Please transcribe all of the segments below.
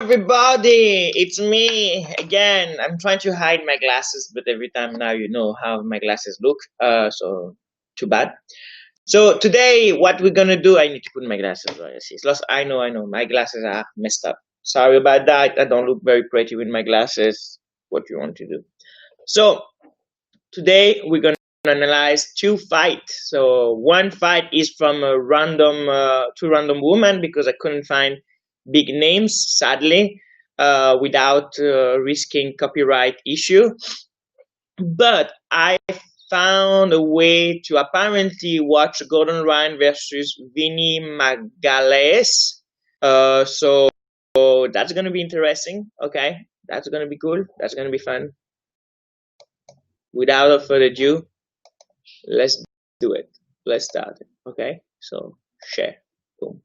Everybody, it's me again. I'm trying to hide my glasses, but every time now you know how my glasses look. So too bad. So today, what we're gonna do? I need to put my glasses on. Yes, lost. I know. My glasses are messed up. Sorry about that. I don't look very pretty with my glasses. What you want to do? So today we're gonna analyze two fights. So one fight is from a random, two random women because I couldn't find big names, sadly, without risking copyright issue. But I found a way to apparently watch Gordon Ryan versus Vinny Magalhaes. So that's gonna be interesting. Okay, that's gonna be cool. That's gonna be fun. Without further ado, let's do it. Let's start it. Okay, so share. Boom,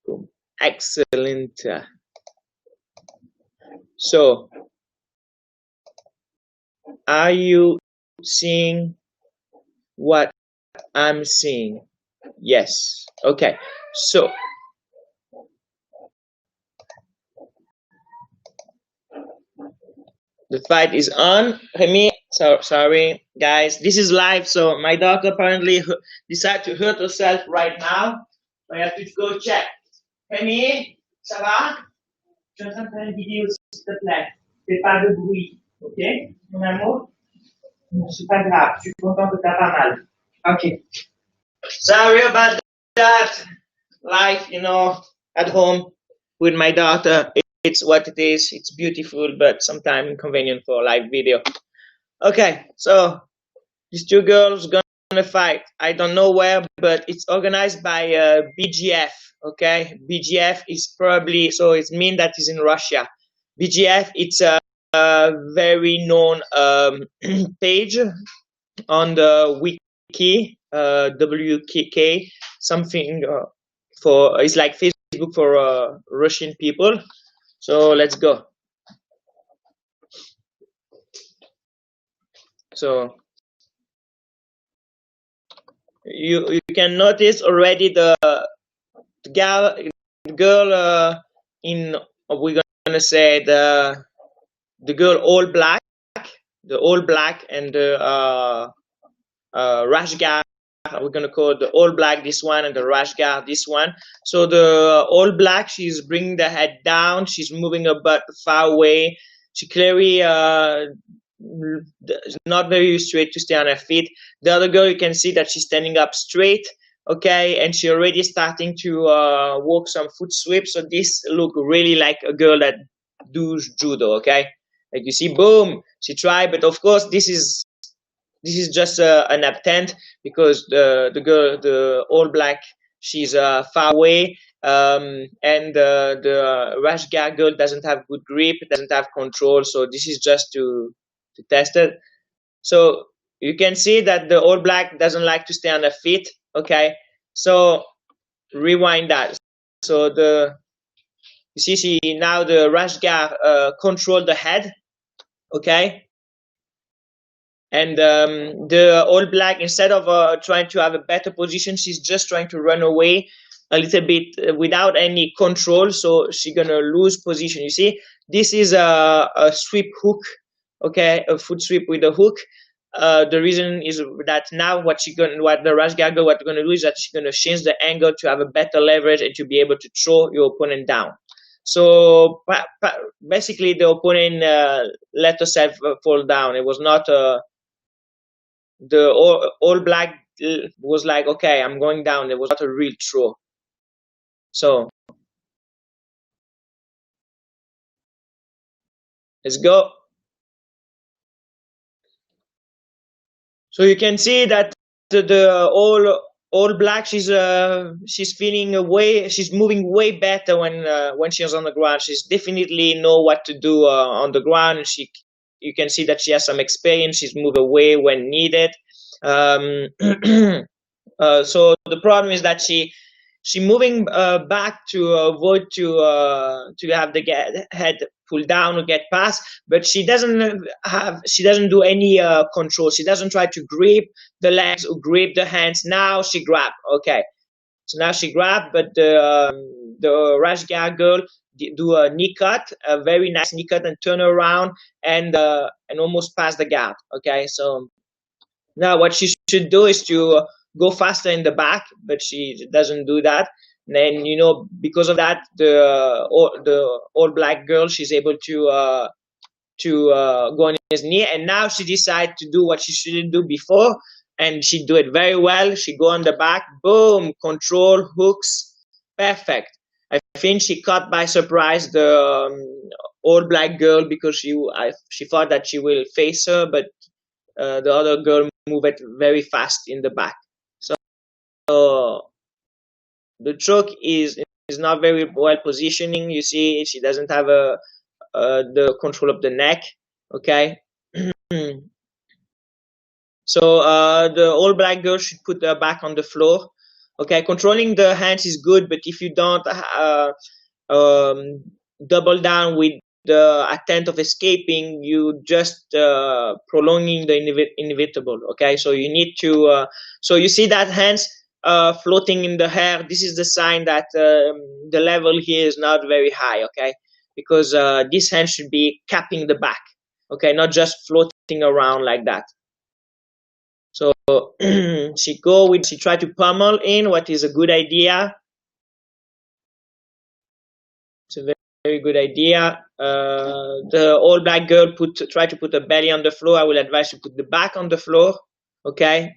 boom. Excellent. So, are you seeing what I'm seeing? Yes. Okay. So, the fight is on. Remy, so sorry, guys. This is live, so my daughter apparently decided to hurt herself right now. I have to go check. Remy, ça va? Je suis en train de faire une vidéo, s'il te plaît. Fais pas de bruit, ok? Mon amour? Non, c'est pas grave. Je suis content que t'as pas mal. Ok. Sorry about that. Life, at home with my daughter. It's what it is. It's beautiful, but sometimes inconvenient for live video. Okay, so these two girls gonna fight. I don't know where, but it's organized by BGF. Okay, BGF is probably, so it means that it's in Russia. BGF, it's a very known page on the wiki, WKK, something for, it's like Facebook for Russian people. So let's go. So you can notice already the girl in, we're gonna say the girl all black, and the rash guard, we're gonna call the all black this one, and the rash guard this one. So the all black, she's bringing the head down, she's moving her butt far away. She clearly not very straight to stay on her feet. The other girl, you can see that she's standing up straight. Okay, and she already starting to walk some foot sweeps. So this look really like a girl that does judo. Okay, like you see, boom, she tried, but of course this is just an attempt because the girl, the all black, she's far away, and the rash guard girl doesn't have good grip, doesn't have control. So this is just to test it. So you can see that the all black doesn't like to stay on the feet. Okay, so rewind that. So you see, she now the rash guard control the head. Okay, and the all black, instead of trying to have a better position, she's just trying to run away a little bit without any control. So she's gonna lose position. You see, this is a sweep hook. Okay, a foot sweep with a hook. The reason is that now what the rash guard girl, what gonna do is that she's gonna change the angle to have a better leverage and to be able to throw your opponent down. So basically, the opponent let herself fall down. It was not the all black was like, okay, I'm going down. It was not a real throw. So let's go. So you can see that the all black, she's feeling away. She's moving way better when she's on the ground. She's definitely know what to do on the ground. You can see that she has some experience. She's moved away when needed. So the problem is that she moving back to avoid to have the head pull down or get past, but she doesn't do any control. She doesn't try to grip the legs or grip the hands. Now she grab. Okay, so now she grabbed, but the rash guard girl do a knee cut, a very nice knee cut, and turn around and almost pass the guard. Okay, so now what she should do is to go faster in the back, but she doesn't do that. And then, you know, because of that, the All Black girl, she's able to go on his knee, and now she decides to do what she shouldn't do before, and she do it very well. She go on the back, boom, control, hooks, perfect. I think she caught by surprise the All Black girl because she thought that she will face her, but the other girl moved it very fast in the back. So the choke is not very well positioning. You see, she doesn't have the control of the neck. Okay. So the All Black girl should put her back on the floor. Okay, controlling the hands is good, but if you don't double down with the attempt of escaping, you just prolonging the inevitable. Okay, so you need to. So you see that hands floating in the air. This is the sign that the level here is not very high. Okay, because this hand should be capping the back. Okay, not just floating around like that. So she tried to pummel in, what is a good idea. It's a very, very good idea. The All Black girl try to put her belly on the floor. I will advise you put the back on the floor. Okay.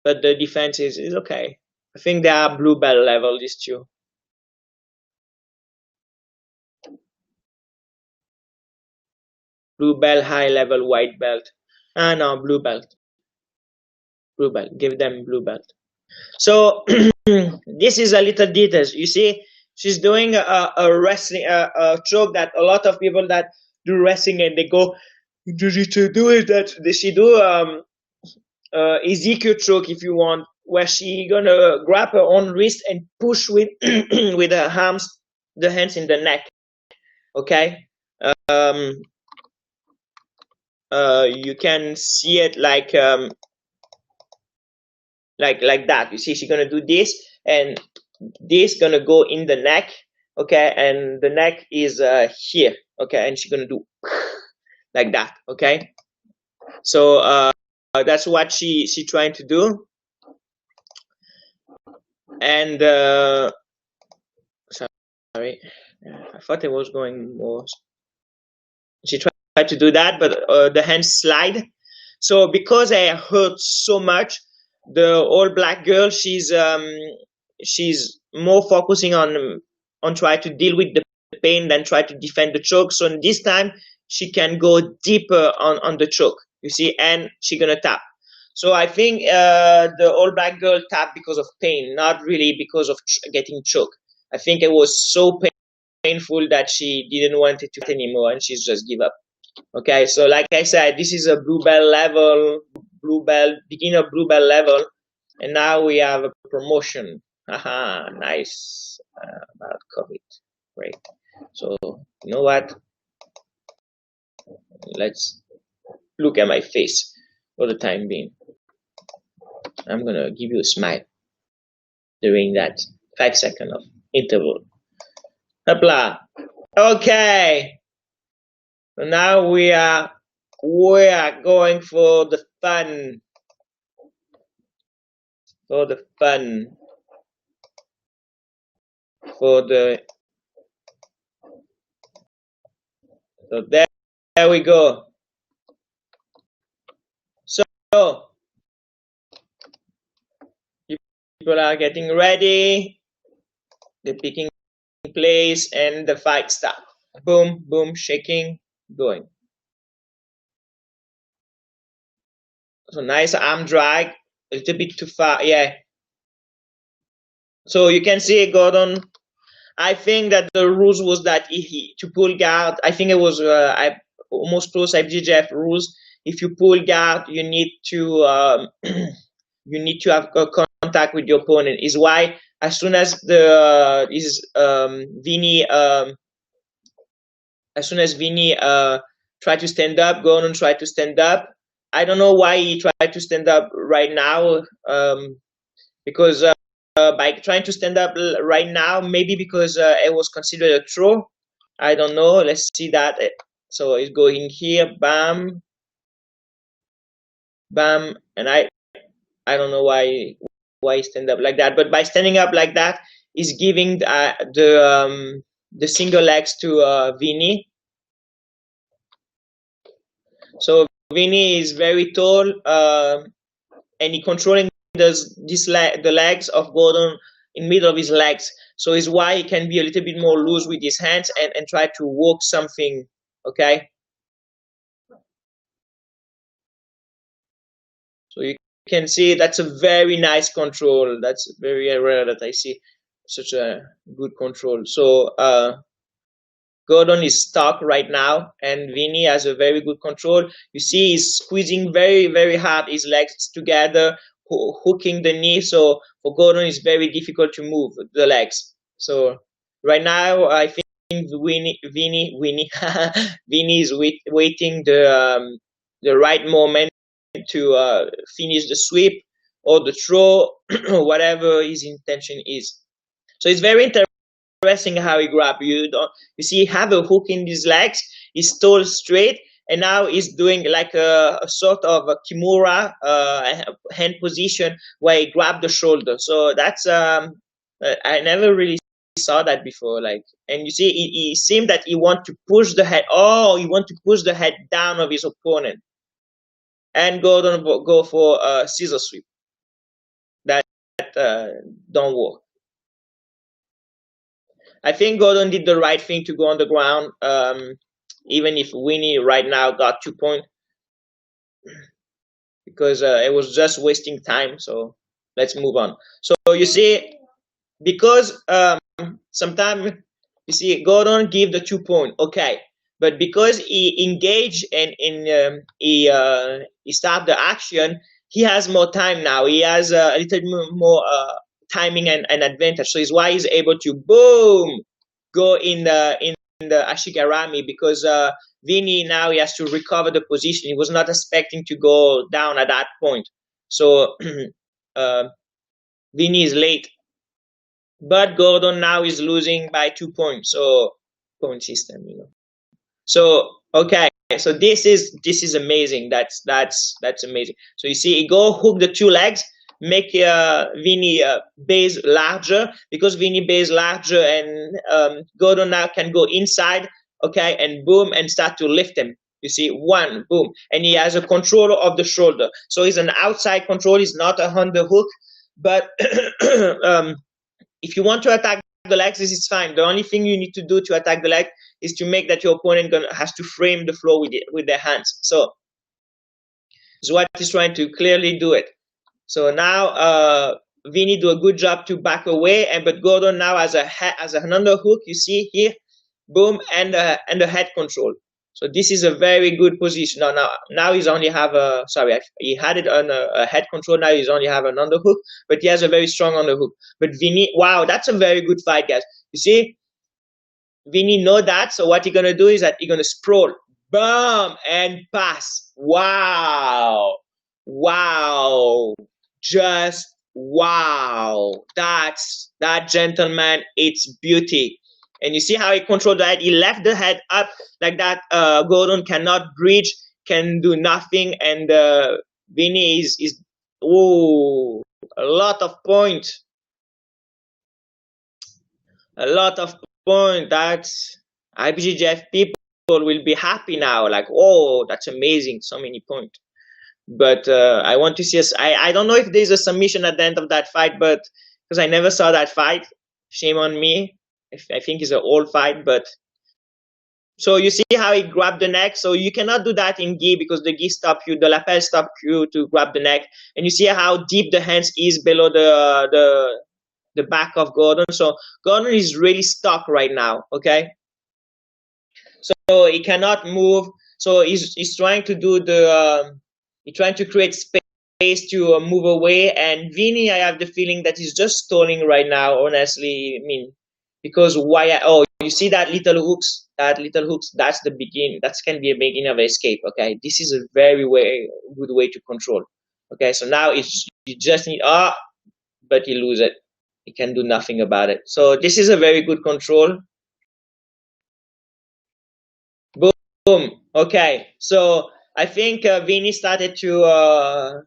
But the defense is okay. I think they are blue belt level, these two. Blue belt, high level, white belt. No, blue belt. Blue belt. Give them blue belt. So this is a little details. You see, she's doing a wrestling a choke that a lot of people that do wrestling and they go, to do it that she do Ezekiel choke if you want, where she gonna grab her own wrist and push with with her arms, the hands in the neck. Okay. You can see it like that. You see, she's gonna do this, and this gonna go in the neck. Okay, and the neck is here. Okay, and she's gonna do like that. Okay, so that's what she trying to do. And sorry, I thought it was going more. She tried to do that, but the hand slide. So because I hurt so much, the All Black girl, she's more focusing on try to deal with the pain than try to defend the choke. So this time she can go deeper on the choke. You see, and she's gonna tap. So I think the All Black girl tapped because of pain, not really because of getting choked. I think it was so painful that she didn't want it to anymore, and she's just give up. Okay, so like I said, this is a blue belt level, beginner blue belt level, and now we have a promotion. Haha, nice. About COVID, great. So you know what? Let's look at my face for the time being. I'm gonna give you a smile during that 5 second of interval. Hopla. Okay. So now we are going for the fun. For the fun. So there we go. So people are getting ready. They're picking place and the fight starts. Boom, boom, shaking, going. So nice arm drag, a little bit too far, yeah. So you can see Gordon. I think that the rules was that to pull guard, I think it was I almost close IBJJF rules. If you pull guard, you need to have a contact with your opponent. Is why as soon as Vinny tried to stand up, Gordon tried to stand up. I don't know why he tried to stand up right now, because by trying to stand up right now, maybe because it was considered a throw. I don't know. Let's see that. So it's going here, bam, bam, and I don't know why he stand up like that, but by standing up like that, is giving the single legs to Vinny. So Vinny is very tall, and he controlling the legs of Gordon in middle of his legs. So is why he can be a little bit more loose with his hands and try to walk something. Okay. So you can see that's a very nice control. That's very rare that I see such a good control. So Gordon is stuck right now, and Vinny has a very good control. You see, he's squeezing very, very hard his legs together, hooking the knee. So for Gordon, it's very difficult to move the legs. So right now, I think Vinny is waiting the right moment to finish the sweep or the throw, whatever his intention is. So it's very interesting how he grab. You see, he have a hook in his legs. He's tall straight, and now he's doing like a sort of a kimura hand position where he grab the shoulder. So that's I never really saw that before. Like, and you see, he seemed that he want to push the head. Oh, he want to push the head down of his opponent, and Gordon go for a scissor sweep. That don't work. I think Gordon did the right thing to go on the ground, even if Winnie right now got 2 points, because it was just wasting time. So let's move on. So you see, because sometimes you see Gordon give the 2 points, okay, but because he engaged and he start the action, he has more time now. He has a little more timing and advantage. So it's why he's able to boom go in the Ashigarami, because Vinny now he has to recover the position. He was not expecting to go down at that point. So Vinny is late. But Gordon now is losing by 2 points. So point system, you know. So okay, so this is amazing. That's amazing. So you see, he go hook the 2 legs, make Vinny base larger, because Vinny base larger, and Gordon now can go inside, okay, and boom, and start to lift him. You see, 1 boom, and he has a control of the shoulder. So he's an outside control. He's not a underhook, but if you want to attack the legs, this is fine. The only thing you need to do to attack the leg is to make that your opponent has to frame the floor with their hands. So Zwart is trying to clearly do it. So now Vinny do a good job to back away, but Gordon now has an underhook. You see here, boom, and a head control. So this is a very good position. Now he's only have he had it on a head control. Now he's only have an underhook, but he has a very strong underhook. But Vinny, wow, that's a very good fight, guys. You see, Vinny know that. So what he's gonna do is that he's gonna sprawl, boom, and pass. Wow, just wow. That gentleman. It's beauty. And you see how he controlled the head. He left the head up like that. Gordon cannot bridge, can do nothing, and Vinny is oh, a lot of point. A lot of point. That's IBJJF people will be happy now. Like, oh, that's amazing. So many points. But I want to see I don't know if there's a submission at the end of that fight, but because I never saw that fight. Shame on me. I think it's an old fight, but so you see how he grabbed the neck. So you cannot do that in gi, because the gi stop you, the lapel stop you to grab the neck, and you see how deep the hands is below the back of Gordon. So Gordon is really stuck right now. Okay, so he cannot move. So he's trying to do he's trying to create space to move away. And Vinny, I have the feeling that he's just stalling right now. Honestly, I mean. Because you see that little hooks, that's the beginning. That can be a beginning of escape. Okay, this is a very good way to control. Okay, so now you just need but you lose it. he can do nothing about it. So this is a very good control. Boom. Okay. So I think Vini started to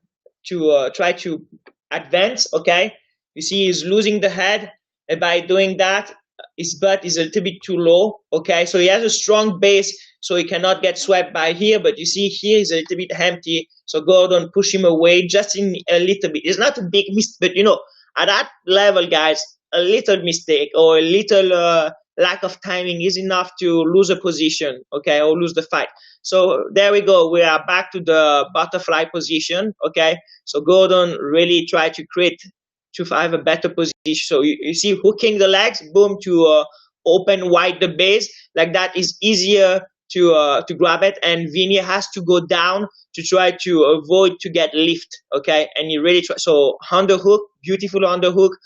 try to advance. Okay. You see, he's losing the head, and by doing that, his butt is a little bit too low. Okay. So he has a strong base, so he cannot get swept by here. But you see, here is a little bit empty. So Gordon push him away just in a little bit. It's not a big mistake, but you know, at that level, guys, a little mistake or a little lack of timing is enough to lose a position, okay, or lose the fight. So there we go. We are back to the butterfly position, okay. So Gordon really tried to create to have a better position. So you see, hooking the legs, boom, to open wide the base like that is easier to grab it, and Vini has to go down to try to avoid to get lift, okay. And he really try. So underhook, beautiful underhook,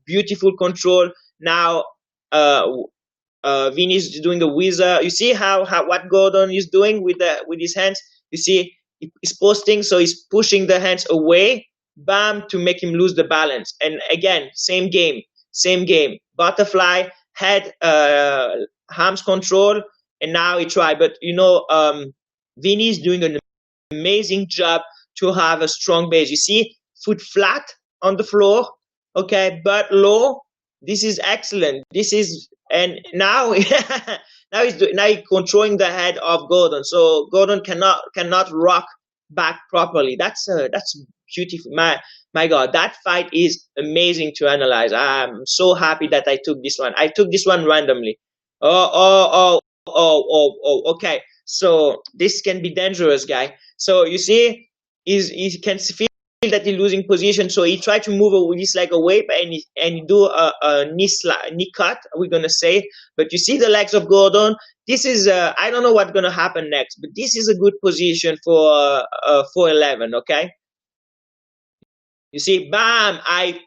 beautiful control. Now Vini is doing a wizard. You see how what Gordon is doing with his hands. You see he's posting, so he's pushing the hands away, bam, to make him lose the balance. And again, same game. Butterfly head, arms control, and now he tried. But you know, Vini is doing an amazing job to have a strong base. You see, foot flat on the floor, okay, but low. This is excellent. This is, and now now he's controlling the head of Gordon, so Gordon cannot rock back properly. That's beautiful. My God, that fight is amazing to analyze. I'm so happy that I took this one. I took this one randomly. Okay. So this can be dangerous, guy. So you see, he can feel that he's losing position, so he tried to move his leg away, and he do a knee cut, we're gonna say. But you see the legs of Gordon. This is I don't know what's gonna happen next, but this is a good position for 411. Okay, you see, bam! I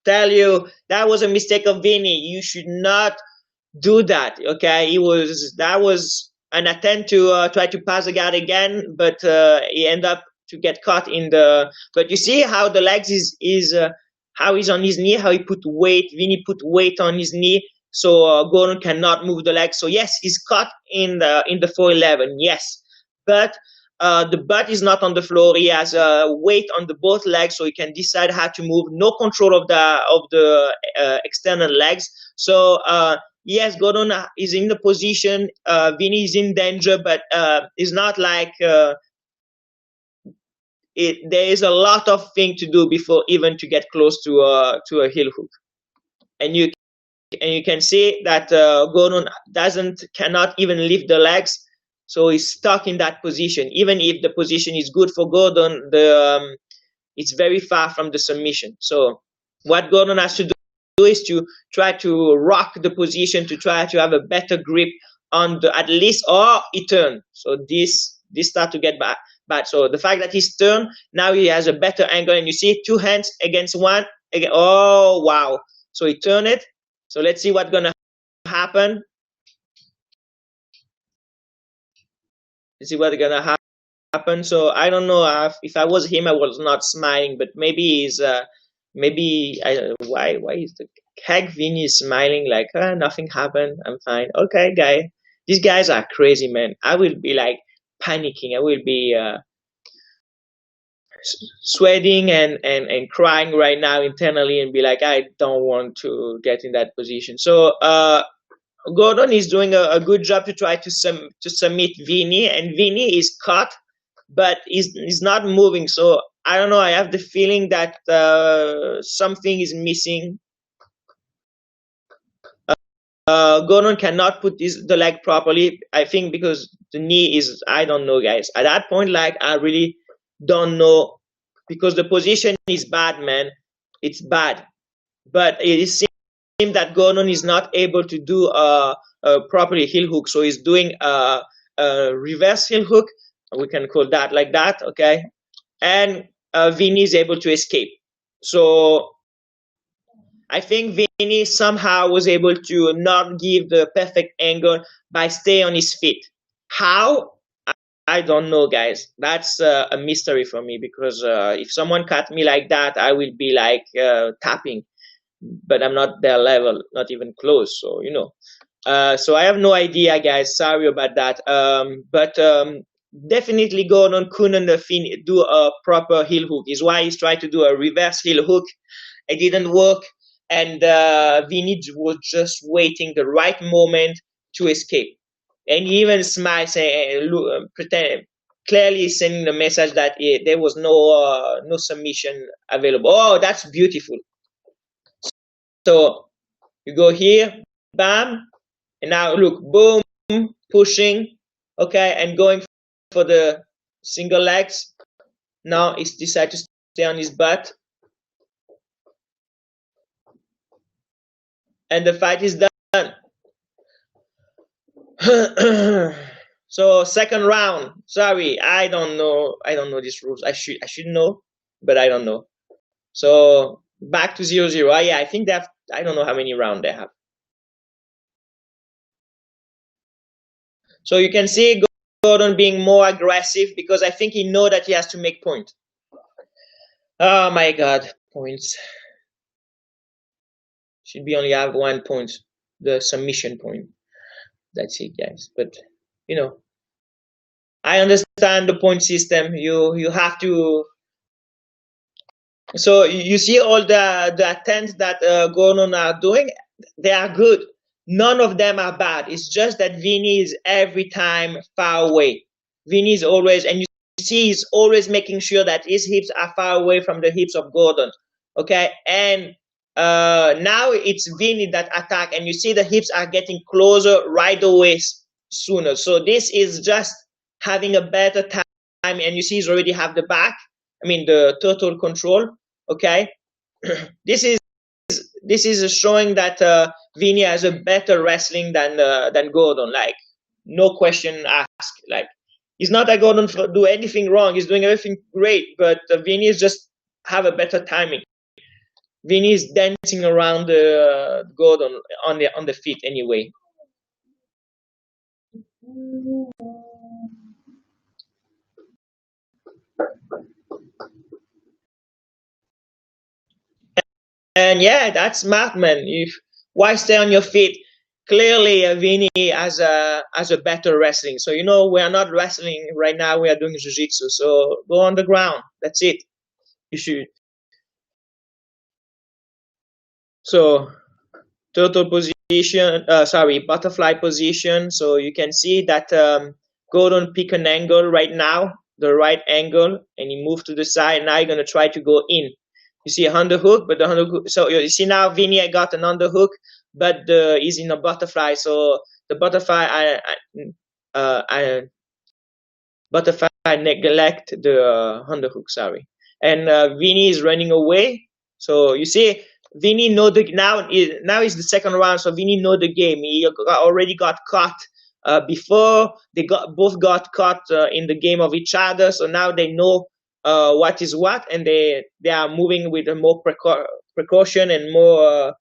tell you, that was a mistake of Vini. You should not do that. Okay, that was an attempt to try to pass the guard again, but he ended up to get caught in the. But you see how the legs is how he's on his knee, how he put weight. Vini put weight on his knee, so Gordon cannot move the legs. So yes, he's caught in the 411. Yes, but the butt is not on the floor. He has weight on the both legs, so he can decide how to move. No control of the external legs. So yes, Gordon is in the position. Vini is in danger, but it's not like there is a lot of thing to do before even to get close to a heel hook. And you can see that Gordon cannot even lift the legs, so he's stuck in that position. Even if the position is good for Gordon, it's very far from the submission. So what Gordon has to do is to try to rock the position, to try to have a better grip on the, at least, or he turn. So this start to get bad. So the fact that he's turned, now he has a better angle, and you see 2 hands against 1. Again, oh wow! So he turned it. So let's see what's gonna happen. Let's see what's gonna happen. So I don't know if I was him, I was not smiling, but maybe he's why is the heck Vini smiling like nothing happened? I'm fine. Okay, guy. These guys are crazy, man. I will be like panicking. I will be sweating and crying right now internally and be like, I don't want to get in that position. So Gordon is doing a good job to try to submit Vini, and Vini is caught, but he's not moving. So I don't know. I have the feeling that something is missing. Gordon cannot put the leg properly. I think because the knee is. I don't know, guys. At that point, like I really don't know, because the position is bad, man. It's bad, but it seems that Gordon is not able to do a properly heel hook, so he's doing a reverse heel hook. We can call that like that, okay? And Vini is able to escape. So I think Vini somehow was able to not give the perfect angle by staying on his feet. How? I don't know, guys. That's a mystery for me, because if someone cut me like that, I will be like tapping. but I'm not their level, not even close. So so I have no idea, guys. Sorry about that. But definitely Gordon couldn't do a proper heel hook. Is why he's trying to do a reverse heel hook. It didn't work, and Vinny was just waiting the right moment to escape. And he even smiled, saying, pretend, clearly sending the message that there was no submission available. Oh, that's beautiful. So you go here, bam, and now look, boom, pushing, okay, and going for the single legs. Now he's decided to stay on his butt. And the fight is done. So second round. Sorry, I don't know these rules. I should know, but I don't know. So back to 0-0. Yeah, I think they have, I don't know how many rounds they have. So you can see Gordon being more aggressive because I think he knows that he has to make point. Oh my God, points. Should be only have 1 point, the submission point. That's it, guys. But I understand the point system. You have to. So you see all the attempts that Gordon are doing. They are good. None of them are bad. It's just that Vinny is every time far away. Vinny is always, and you see, he's always making sure that his hips are far away from the hips of Gordon. Okay, and now it's Vinny that attack, and you see the hips are getting closer right away sooner. So this is just having a better time, and you see he's already have the back. I mean the total control. Okay, this is showing that Vinny has a better wrestling than Gordon. Like no question asked. Like he's not that Gordon do anything wrong. He's doing everything great, but Vinny is just have a better timing. Vinny is dancing around Gordon on the feet anyway. And yeah, that's smart, man. Why stay on your feet? Clearly, Vinny has a better wrestling. So we are not wrestling right now. We are doing jiu-jitsu. So go on the ground. That's it. You should. So total position. Sorry, butterfly position. So you can see that Gordon pick an angle right now, the right angle, and he moved to the side. Now you're gonna try to go in. You see a underhook, but the underhook. So you see now Vinny got an underhook, but he's in a butterfly. So the butterfly, butterfly neglect the underhook. Sorry, and Vinny is running away. So you see, Vinny know the now is the second round. So Vinny know the game. He already got caught before. They both got caught in the game of each other. So now they know what is what, and they are moving with a more precaution and more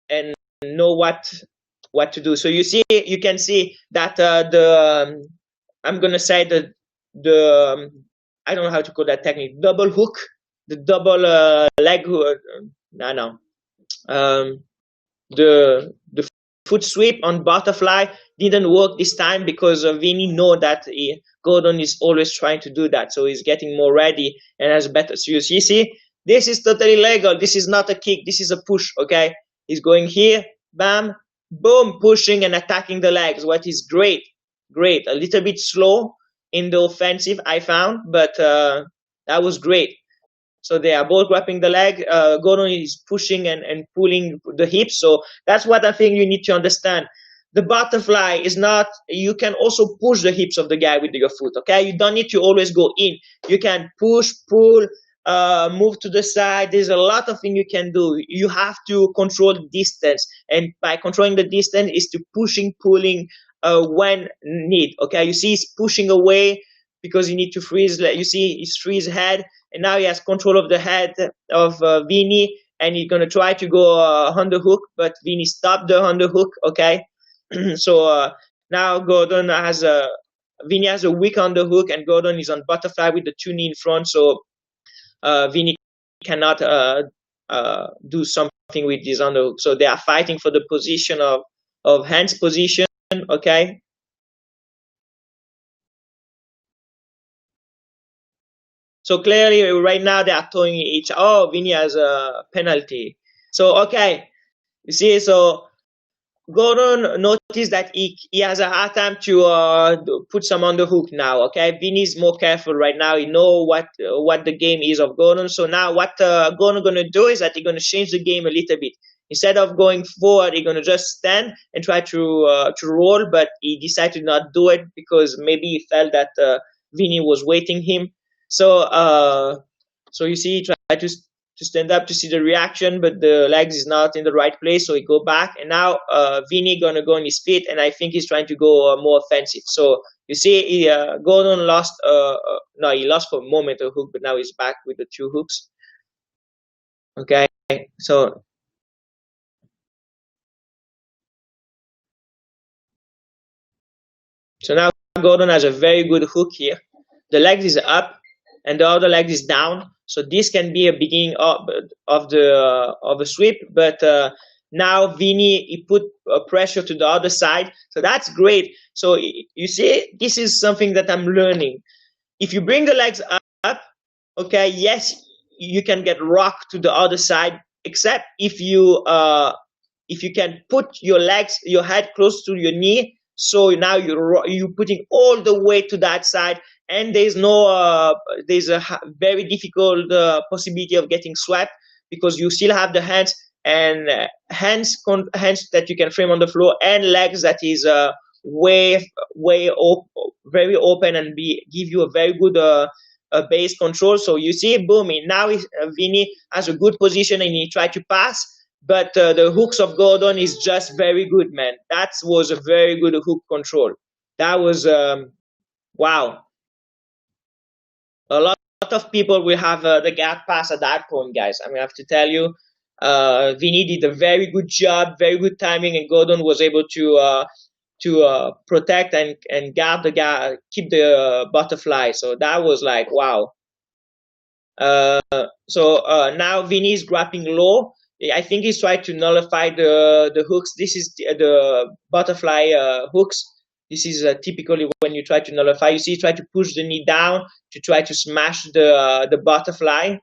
and know what to do. So you can see that the I'm gonna say the I don't know how to call that technique, double hook, the double leg hook. No, the foot sweep on butterfly didn't work this time because Vinny know that Gordon is always trying to do that, so he's getting more ready and has better. So you see, this is totally legal. This is not a kick. This is a push. Okay, he's going here, bam, boom, pushing and attacking the legs. What is great. A little bit slow in the offensive, I found, but that was great. So they are both grabbing the leg. Gordon is pushing and pulling the hips. So that's what I think you need to understand. The butterfly is not, you can also push the hips of the guy with your foot, okay? You don't need to always go in. You can push, pull, move to the side. There's a lot of things you can do. You have to control the distance. And by controlling the distance is to pushing, pulling when need, okay? You see he's pushing away because you need to freeze. You see he's freeze head. And now he has control of the head of Vinny, and he's gonna try to go underhook, but Vinny stopped the underhook. Okay, so now Gordon has Vinny has a weak underhook, and Gordon is on butterfly with the two knee in front. So Vinny cannot do something with this underhook. So they are fighting for the position of hands position. Okay. So clearly, right now they are throwing each. Oh, Vinny has a penalty. So okay, you see. So Gordon noticed that he has a hard time to put some on the hook now. Okay, Vinny's more careful right now. He know what the game is of Gordon. So now what Gordon gonna do is that he's gonna change the game a little bit. Instead of going forward, he's gonna just stand and try to roll. But he decided to not do it because maybe he felt that Vinny was waiting him. So you see, he tried to stand up to see the reaction, but the legs is not in the right place, so he go back. And now Vinny gonna go on his feet, and I think he's trying to go more offensive. So you see, Gordon lost. No, he lost for a moment a hook, but now he's back with the two hooks. Okay, so now Gordon has a very good hook here. The leg is up, and the other leg is down. So this can be a beginning of a sweep, but now Vinny he put pressure to the other side, so that's great. So you see, this is something that I'm learning. If you bring the legs up, okay, yes, you can get rocked to the other side, except if you can put your head close to your knee. So now you're putting all the weight to that side, and there's a very difficult possibility of getting swept because you still have the hands and hands that you can frame on the floor and legs that is very open and give you a very good base control. So you see, boom! Now Vinny has a good position and he tried to pass. But the hooks of Gordon is just very good, man. That was a very good hook control. That was wow. A lot of people will have the gap pass at that point, guys. I mean, I have to tell you, Vinny did a very good job, very good timing, and Gordon was able to protect and guard the guy, keep the butterfly. So that was like wow. So now Vinny is grabbing low. I think he's trying to nullify the hooks. This is the butterfly hooks. This is typically when you try to nullify. You see, try to push the knee down to try to smash the butterfly.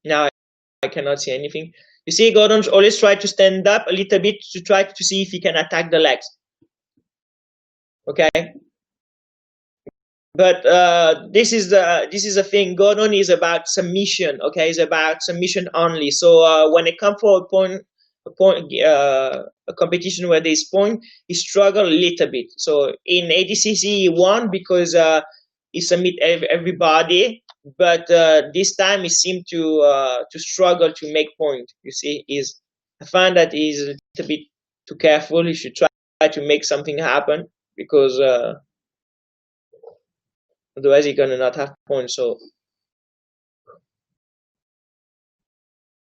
Now I cannot see anything. You see, Gordon always try to stand up a little bit to try to see if he can attack the legs. Okay. But this is a thing. Gordon is about submission. Okay, it's about submission only. So when it comes for a competition where there's point, he struggled a little bit. So in ADCC he won because he submit everybody, but this time he seemed to struggle to make point. You see, I find that he's a little bit too careful. He should try to make something happen because otherwise he's gonna not have points.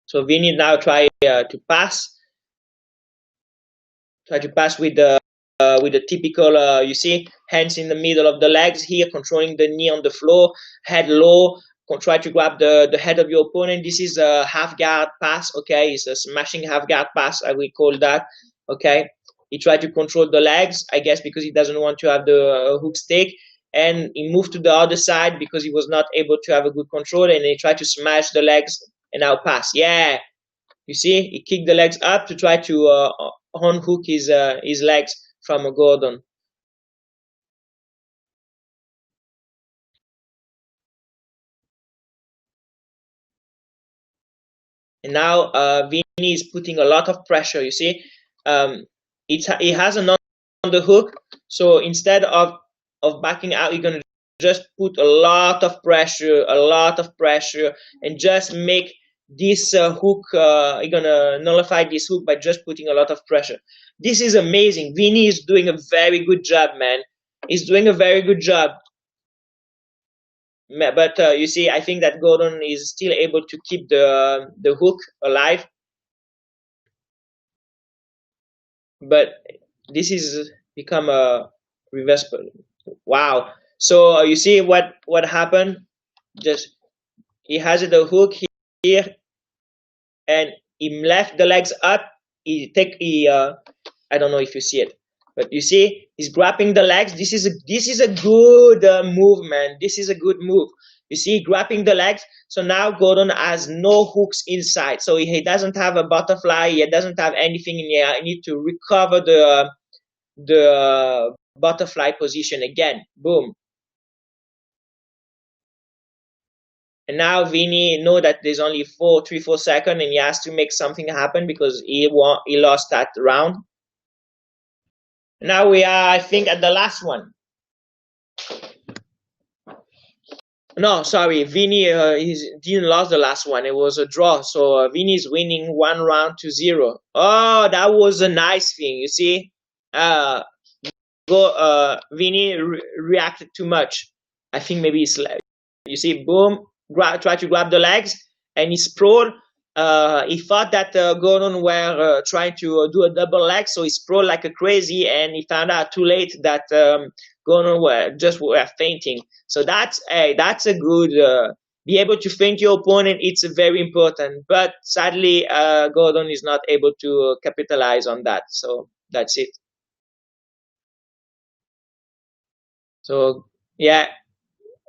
So Vinny now try to pass. Try to pass with the typical, you see, hands in the middle of the legs here, controlling the knee on the floor, head low. Try to grab the head of your opponent. This is a half guard pass. Okay, it's a smashing half guard pass. I will call that. Okay, he tried to control the legs, I guess, because he doesn't want to have the hook stick. And he moved to the other side because he was not able to have a good control, and he tried to smash the legs and now pass. Yeah, you see, he kicked the legs up to try to unhook his legs from Gordon. And now Vinny is putting a lot of pressure. You see, he has an underhook, so instead of backing out, you're gonna just put a lot of pressure, and just make this hook. You're gonna nullify this hook by just putting a lot of pressure. This is amazing. Vinny is doing a very good job, man. He's doing a very good job. But you see, I think that Gordon is still able to keep the hook alive. But this is become a reverse. Wow. So you see what happened? Just he has the hook here, and he left the legs up. I don't know if you see it, but you see he's grabbing the legs. This is a good move, man. This is a good move. You see, grabbing the legs. So now Gordon has no hooks inside. So he doesn't have a butterfly. He doesn't have anything in here. I need to recover the butterfly position again. Boom. And now Vinny know that there's only 3-4 seconds, and he has to make something happen because he lost that round. Now we are, I think, at the last one. No, sorry, Vinny didn't lose the last one. It was a draw. So Vinny is winning 1-0. Oh, that was a nice thing. You see, Vinny reacted too much. I think maybe it's like, you see, boom, try to grab the legs, and he sprawled. He thought that Gordon were trying to do a double leg, so he sprawled like a crazy, and he found out too late that Gordon were fainting. So that's a good be able to feint your opponent. It's very important, but sadly Gordon is not able to capitalize on that. So that's it. So yeah,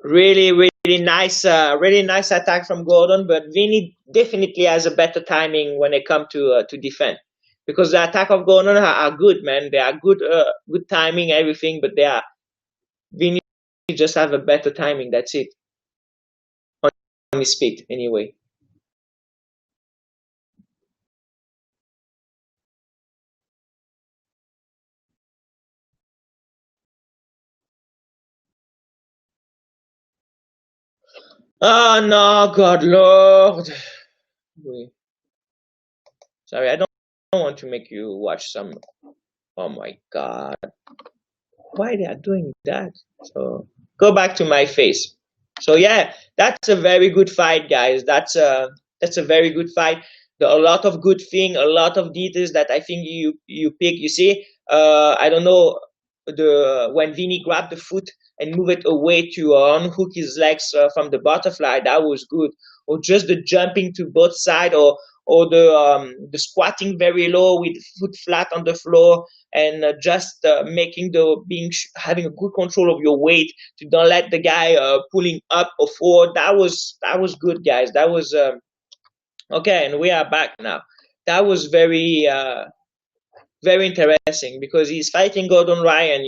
really nice attack from Gordon, but Vinny definitely has a better timing when it comes to defend, because the attack of Gordon are good, man. They are good timing, everything, but Vinny just have a better timing. That's it. On his feet, anyway. Oh no, God Lord. Sorry, I don't want to make you watch some. Oh my God. Why they are doing that? So go back to my face. So yeah, that's a very good fight, guys. That's a very good fight. There are a lot of good thing, a lot of details that I think you pick. You see, I don't know, when Vinny grabbed the foot and move it away to unhook his legs from the butterfly, that was good. Or just the jumping to both sides, or the squatting very low with foot flat on the floor, and just making having a good control of your weight to don't let the guy pulling up or forward. That was good, guys. That was okay, and we are back now. That was very interesting, because he's fighting Gordon Ryan,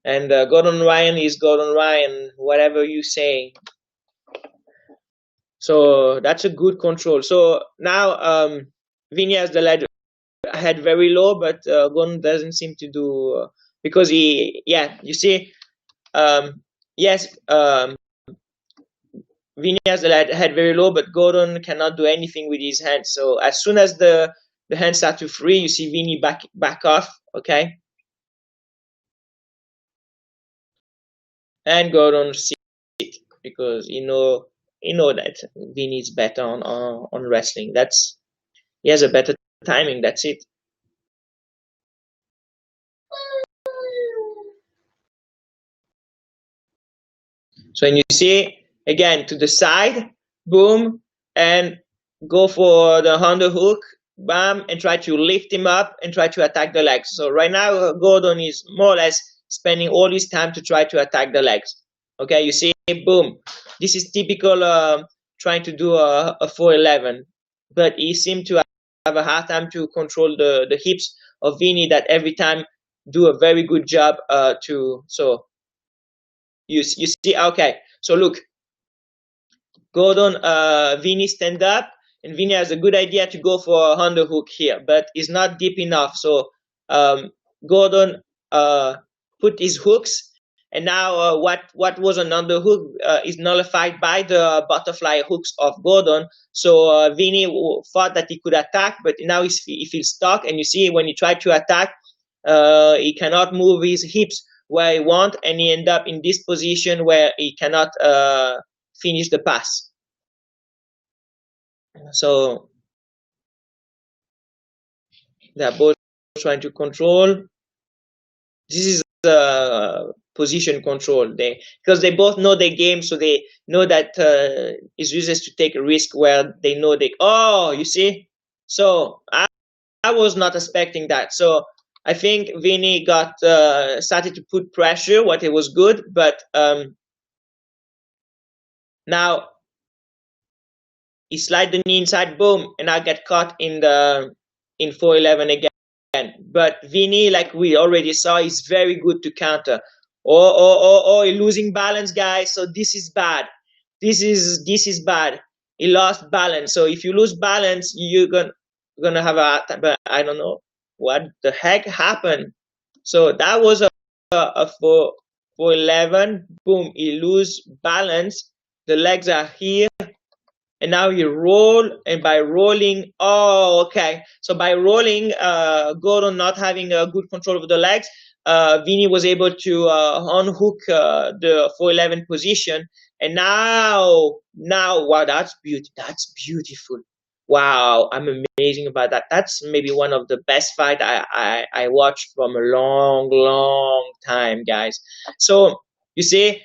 and Gordon Ryan is Gordon Ryan, whatever you say. So that's a good control. So now Vinny has the lead head very low, but Gordon doesn't seem to do because you see, yes, Vinny has the head very low, but Gordon cannot do anything with his hands. So as soon as the hands start to free, you see Vinny back off, okay, and Gordon sit, because you know that Vinny is better on wrestling. He has a better timing. That's it. So when you see again to the side, boom, and go for the underhook, bam, and try to lift him up and try to attack the legs. So right now Gordon is more or less spending all his time to try to attack the legs. Okay, you see, boom. This is typical trying to do a 411, but he seemed to have a hard time to control the hips of Vinny, that every time do a very good job so you see, okay, so look, Gordon, Vinny stand up, and Vinny has a good idea to go for a underhook here, but it's not deep enough. So Gordon put his hooks, and now what was an underhook is nullified by the butterfly hooks of Gordon. So Vinny thought that he could attack, but now he feels stuck, and you see when he tried to attack, he cannot move his hips where he wants, and he end up in this position where he cannot finish the pass. So they're both trying to control. This is position control, because they both know their game, so they know that it's useless to take a risk where they know they. Oh, you see. So I was not expecting that. So I think Vinny got started to put pressure. What it was good, but now he slide the knee inside, boom, and I get caught in the in 411 again. But Vinny, like we already saw, is very good to counter. Oh, he losing balance, guys. So this is bad. This is bad. He lost balance. So if you lose balance, you're gonna have a. But I don't know what the heck happened. So that was a 411. Boom, he lose balance. The legs are here, and now you roll, and by rolling, oh, okay, so by rolling, Gordon not having a good control of the legs, Vinny was able to unhook the 411 position, and now, wow, that's beautiful. Wow, I'm amazing about that. That's maybe one of the best fight I watched from a long time, guys. So you see,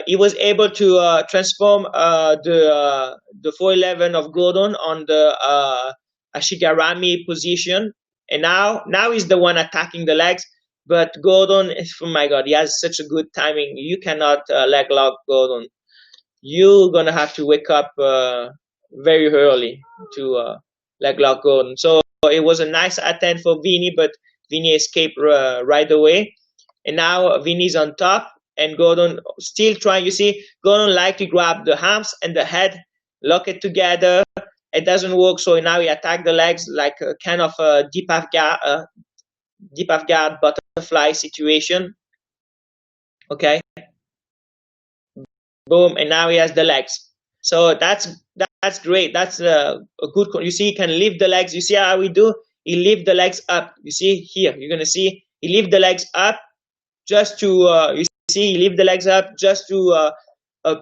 he was able to transform the 411 of Gordon on the Ashigarami position, and now he's the one attacking the legs. But Gordon, oh my God, he has such a good timing. You cannot leg lock Gordon. You're gonna have to wake up very early to leg lock Gordon. So it was a nice attempt for Vinny, but Vinny escaped right away, and now Vinny's on top. And Gordon still trying. You see, Gordon like to grab the arms and the head, lock it together. It doesn't work, so now he attack the legs like a kind of a deep half guard butterfly situation. Okay, boom, and now he has the legs. So that's great. That's a good. You see, he can lift the legs. You see how we do? He lift the legs up. You see here. You're gonna see he lift the legs up just to you see, he lift the legs up just to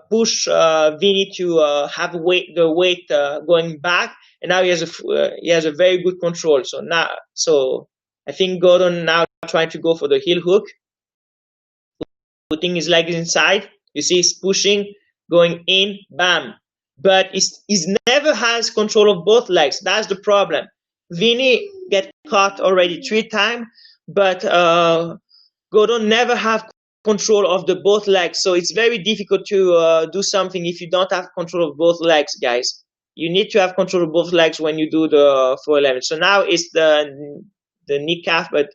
push Vinny to have the weight going back, and now he has a very good control. So I think Gordon now trying to go for the heel hook, putting his legs inside. You see, he's pushing, going in, bam. But he's never has control of both legs. That's the problem. Vinny get caught already 3 times, but Gordon never have control of the both legs, so it's very difficult to do something if you don't have control of both legs, guys. You need to have control of both legs when you do the 411. So now it's the kneecap, but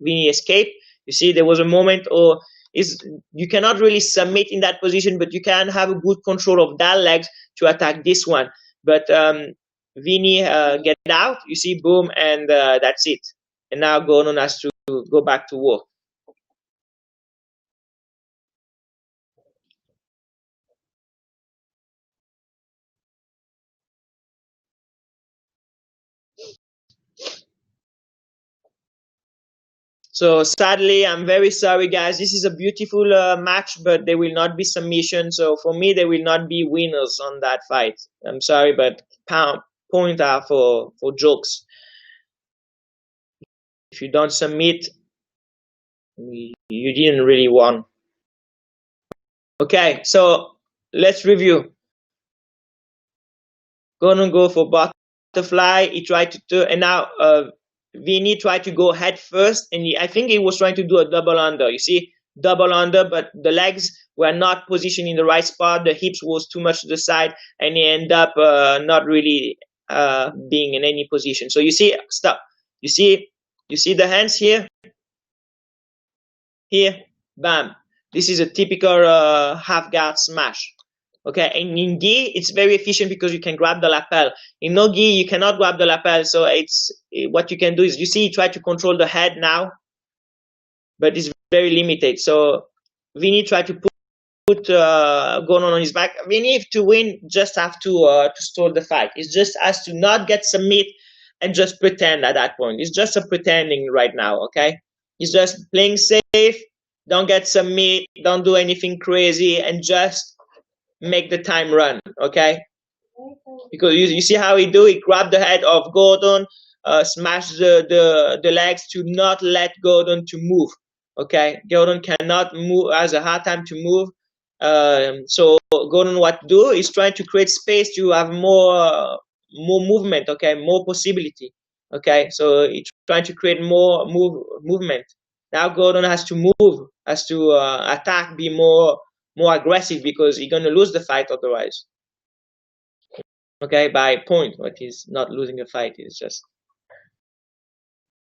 Vinny escaped. You see, there was a moment, or you cannot really submit in that position, but you can have a good control of that legs to attack this one. But Vinny get out. You see, boom, and that's it. And now Gordon has to go back to work. So sadly, I'm very sorry, guys. This is a beautiful match, but there will not be submission. So for me, there will not be winners on that fight. I'm sorry, but point out for jokes. If you don't submit, you didn't really won. Okay, so let's review. Gonna go for butterfly. He tried to do, and now Vinny tried to go head first, and I think he was trying to do a double under. You see, double under, but the legs were not positioned in the right spot. The hips was too much to the side, and he ended up not really being in any position. So you see, stop. You see the hands here, bam. This is a typical half guard smash. Okay, and in gi, it's very efficient because you can grab the lapel. In no gi, you cannot grab the lapel. So what you can do is, you see, try to control the head now, but it's very limited. So Vinny tried to put Gordon on his back. Vinny, to win, just have to stall the fight. It just has to not get submit and just pretend at that point. It's just a pretending right now. Okay, he's just playing safe. Don't get submit. Don't do anything crazy, and just make the time run, okay? Because you see how he do. He grab the head of Gordon, smash the legs to not let Gordon to move. Okay, Gordon cannot move, has a hard time to move. So Gordon, what to do is trying to create space to have more movement, okay, more possibility, okay. So he's trying to create more movement. Now Gordon has to move, has to attack, be more aggressive, because he's gonna lose the fight otherwise. Okay, by point, but he's not losing a fight. It's just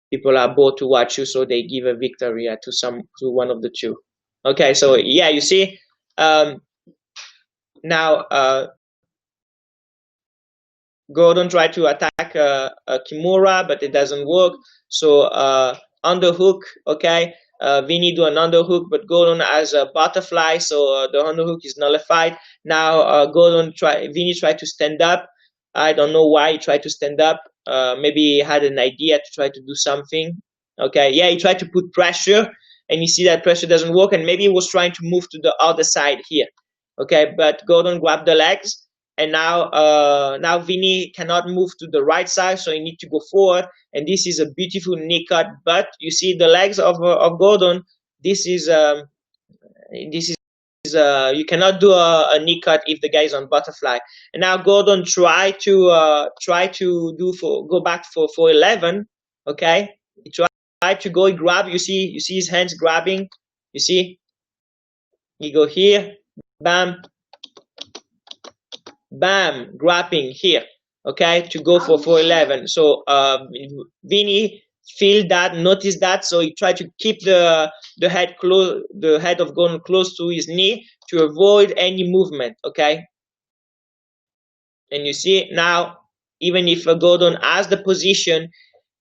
people are bored to watch you, so they give a victory to one of the two. Okay, so yeah, you see, now Gordon tried to attack Kimura, but it doesn't work. So underhook, okay. Vinny do an underhook, but Gordon has a butterfly, so the underhook is nullified. Now Vinny tried to stand up. I don't know why he tried to stand up. Maybe he had an idea to try to do something. Okay, yeah, he tried to put pressure, and you see that pressure doesn't work, and maybe he was trying to move to the other side here. Okay, but Gordon grabbed the legs, and now Vinny cannot move to the right side, so he needs to go forward, and this is a beautiful knee cut. But you see the legs of Gordon. This is you cannot do a knee cut if the guy is on butterfly. And now Gordon try to go back for 11. Okay, he tried to go, he grab. You see his hands grabbing. You see, he go here, bam, bam, grabbing here, okay, to go for 11. So Vinny feel that, notice that, so he tried to keep the head of Gordon close to his knee to avoid any movement, okay. And you see now, even if Gordon has the position,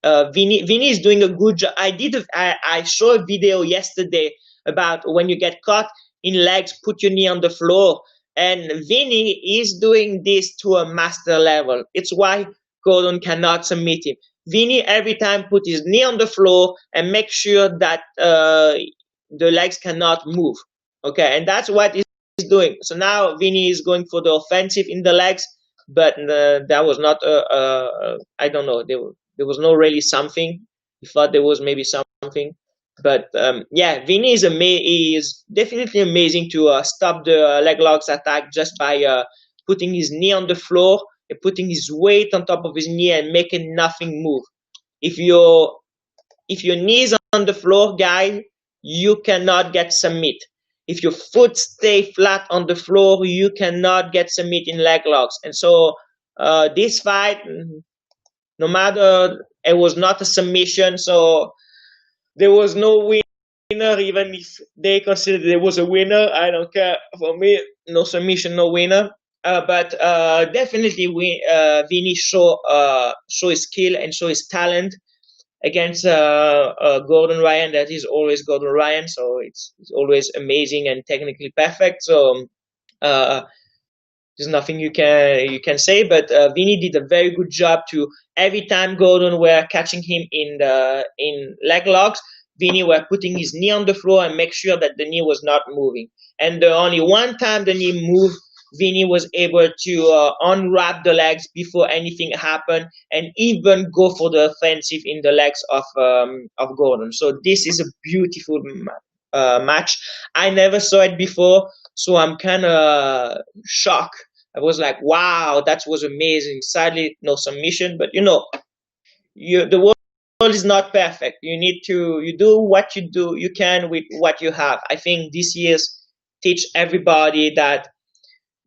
Vinny is doing a good job. I saw a video yesterday about when you get caught in legs, put your knee on the floor. And Vinny is doing this to a master level. It's why Gordon cannot submit him. Vinny every time put his knee on the floor and make sure that the legs cannot move. Okay, and that's what he's doing. So now Vinny is going for the offensive in the legs, but that was not I don't know. There was no really something. He thought there was maybe something. But yeah, Vinny is definitely amazing to stop the leg locks attack just by putting his knee on the floor and putting his weight on top of his knee and making nothing move. If your knee is on the floor, guy, you cannot get submit. If your foot stay flat on the floor, you cannot get submit in leg locks. And so this fight, no matter, it was not a submission, so there was no winner, even if they considered there was a winner. I don't care. For me, no submission, no winner. But definitely, Vinny show his skill and show his talent against Gordon Ryan. That is always Gordon Ryan, so it's always amazing and technically perfect. So there's nothing you can say. But Vinny did a very good job to, every time Gordon were catching him in leg locks, Vinny were putting his knee on the floor and make sure that the knee was not moving. And only one time the knee moved, Vinny was able to unwrap the legs before anything happened, and even go for the offensive in the legs of Gordon. So this is a beautiful match. I never saw it before, so I'm kind of shocked. I was like, wow, that was amazing. Sadly, no submission, but the world is not perfect. You do what you can with what you have. I think this year's teach everybody that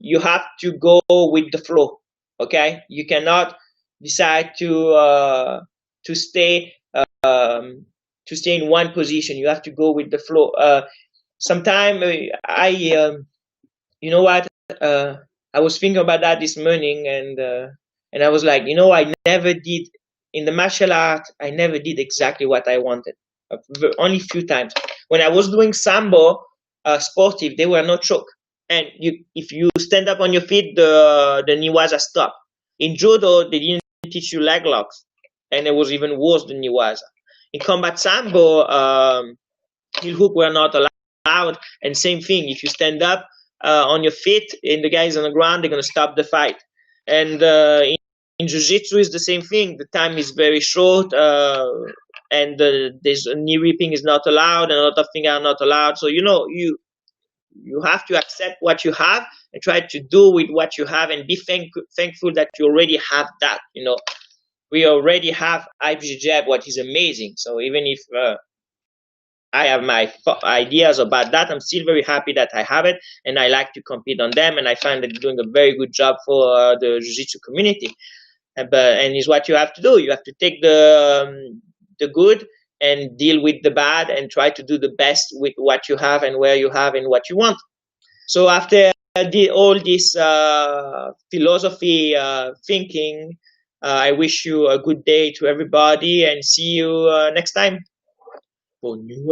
you have to go with the flow. Okay, you cannot decide to stay in one position. You have to go with the flow. Sometime you know what? I was thinking about that this morning, and I was like, I never did in the martial art. I never did exactly what I wanted. Only few times when I was doing sambo, sportive, there were no choke, and if you stand up on your feet, the niwaza stop. In judo, they didn't teach you leg locks, and it was even worse than niwaza. In combat sambo, heel hook were not allowed, and same thing. If you stand up on your feet and the guy is on the ground, they're gonna stop the fight. And in jiu-jitsu is the same thing. The time is very short, and there's knee ripping is not allowed, and a lot of things are not allowed. So you have to accept what you have and try to do with what you have, and be thankful that you already have that. We already have IBJJF, what is amazing. So even if I have my ideas about that, I'm still very happy that I have it, and I like to compete on them, and I find that doing a very good job for the jiu-jitsu community. And is what you have to do. You have to take the good and deal with the bad, and try to do the best with what you have and where you have and what you want. So after all this philosophy thinking, I wish you a good day to everybody, and see you next time. For new